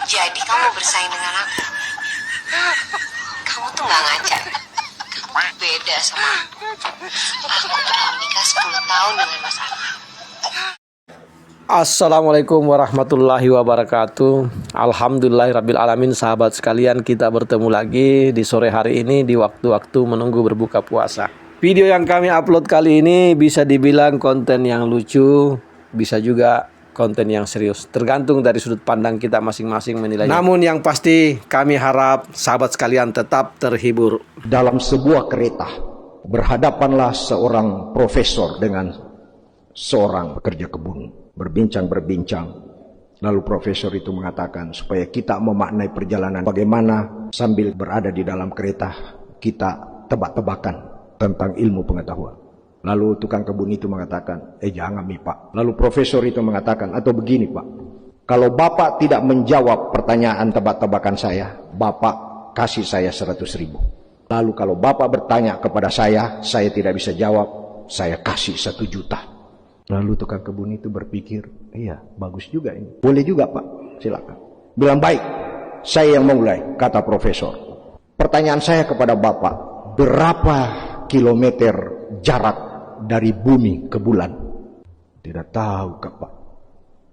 Jadi kamu bersaing dengan aku. Kamu tuh gak ngaca. Kamu tuh beda sama aku. Aku pernah menikah 10 tahun dengan Mas Arman. Assalamualaikum warahmatullahi wabarakatuh. Alhamdulillahirrabbilalamin. Sahabat sekalian, kita bertemu lagi di sore hari ini di waktu-waktu menunggu berbuka puasa. Video yang kami upload kali ini bisa dibilang konten yang lucu, bisa juga konten yang serius, tergantung dari sudut pandang kita masing-masing menilainya. Namun yang pasti kami harap sahabat sekalian tetap terhibur. Dalam sebuah kereta berhadapanlah seorang profesor dengan seorang pekerja kebun. Berbincang. Lalu profesor itu mengatakan, supaya kita memaknai perjalanan bagaimana sambil berada di dalam kereta, kita tebak-tebakan tentang ilmu pengetahuan. Lalu tukang kebun itu mengatakan, jangan nih Pak. Lalu profesor itu mengatakan, atau begini Pak, kalau Bapak tidak menjawab pertanyaan tebak-tebakan saya, Bapak kasih saya 100.000. Lalu kalau Bapak bertanya kepada saya tidak bisa jawab, saya kasih 1 juta. Lalu tukang kebun itu berpikir, iya bagus juga ini. Boleh juga Pak, silakan. Bilang baik, saya yang memulai, kata profesor. Pertanyaan saya kepada Bapak, berapa kilometer jarak dari bumi ke bulan? Tidak tahu Pak.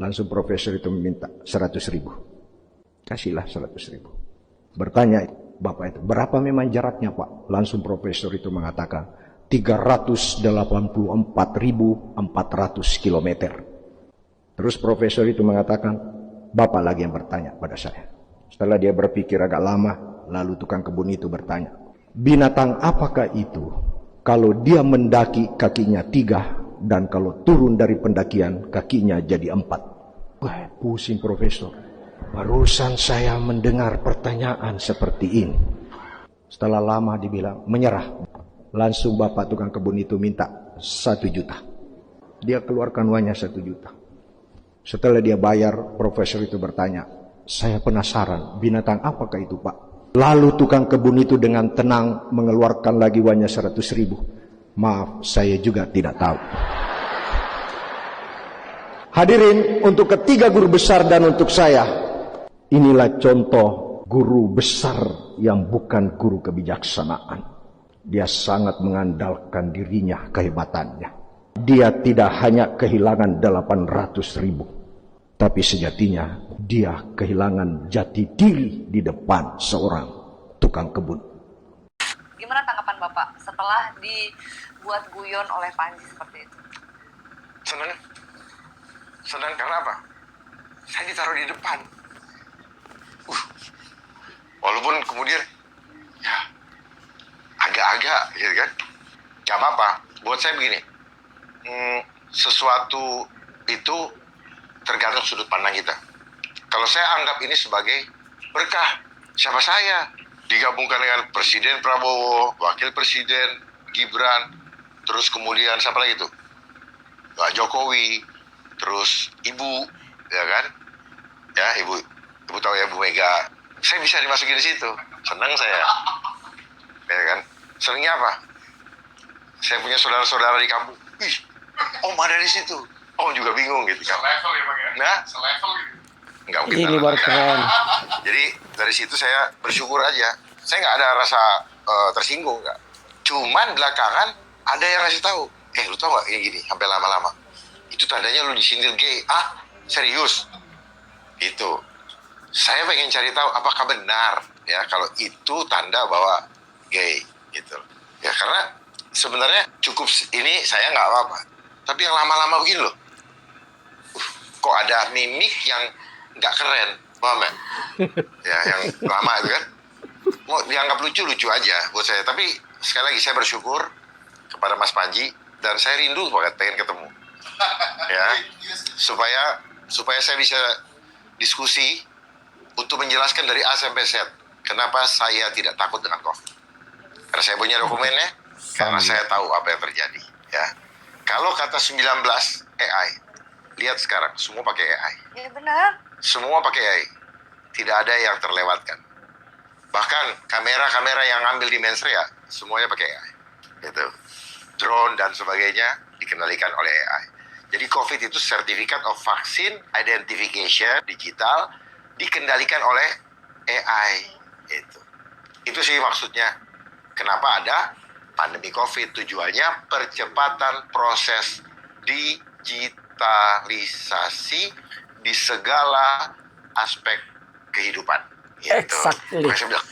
Langsung profesor itu meminta 100.000. Kasihlah 100.000. Bertanya Bapak itu, berapa memang jaraknya Pak? Langsung profesor itu mengatakan, 384.400 kilometer. Terus profesor itu mengatakan, Bapak lagi yang bertanya pada saya. Setelah dia berpikir agak lama, lalu tukang kebun itu bertanya, binatang apakah itu kalau dia mendaki kakinya 3 dan kalau turun dari pendakian kakinya jadi 4? Wah, pusing profesor. Barusan saya mendengar pertanyaan seperti ini. Setelah lama dibilang, menyerah. Langsung bapak tukang kebun itu minta 1 juta. Dia keluarkan uangnya 1 juta. Setelah dia bayar, profesor itu bertanya, saya penasaran, binatang apakah itu Pak? Lalu tukang kebun itu dengan tenang mengeluarkan lagi uangnya 100.000. Maaf, saya juga tidak tahu. Hadirin, untuk ketiga guru besar dan untuk saya, inilah contoh guru besar yang bukan guru kebijaksanaan. Dia sangat mengandalkan dirinya, kehebatannya. Dia tidak hanya kehilangan 800.000, tapi sejatinya dia kehilangan jati diri di depan seorang tukang kebun. Gimana tanggapan Bapak setelah dibuat guyon oleh Panji seperti itu? Senang karena apa? Saya ditaruh di depan. Walaupun kemudian ya agak-agak gitu kan, gak apa-apa. Buat saya begini, sesuatu itu tergantung sudut pandang kita. Kalau saya anggap ini sebagai berkah, siapa saya digabungkan dengan Presiden Prabowo, Wakil Presiden Gibran, terus kemudian siapa lagi tuh, Pak Jokowi, terus Ibu, ya kan, ya Ibu tahu ya, Bu Mega. Saya bisa dimasukin di situ, senang saya, ya kan. Senangnya apa? Saya punya saudara-saudara di kampung. Ih, Om ada di situ. Om juga bingung gitu kan. Selevel ya Bang ya? Nah, Selevel gitu. nggak mungkin. Ini baru keren. Jadi dari situ saya bersyukur aja. Saya nggak ada rasa tersinggung, nggak. Cuman belakangan ada yang ngasih tahu. Lu tau nggak ini gini, sampai lama-lama. Itu tandanya lu disindir gay. Ah, serius? Gitu. Saya pengen cari tahu apakah benar ya kalau itu tanda bahwa gay. Gitu ya, karena sebenarnya cukup ini saya nggak apa-apa, tapi yang lama-lama begini loh, kok ada mimik yang nggak keren, paham ya? Ya yang lama itu kan mau dianggap lucu aja buat saya. Tapi sekali lagi saya bersyukur kepada Mas Panji dan saya rindu banget pengen ketemu ya, supaya saya bisa diskusi untuk menjelaskan dari A sampai Z kenapa saya tidak takut dengan COVID. Karena saya punya dokumennya, karena saya tahu apa yang terjadi. Ya, kalau kata 19 AI, lihat sekarang semua pakai AI. Ya benar. Semua pakai AI, tidak ada yang terlewatkan. Bahkan kamera-kamera yang ngambil di mensrea semuanya pakai AI. Gitu. Drone dan sebagainya dikendalikan oleh AI. Jadi COVID itu Certificate of Vaccine Identification digital dikendalikan oleh AI. Itu sih maksudnya. Kenapa ada pandemi COVID? Tujuannya percepatan proses digitalisasi di segala aspek kehidupan. Exactly. Makanya saya bilang,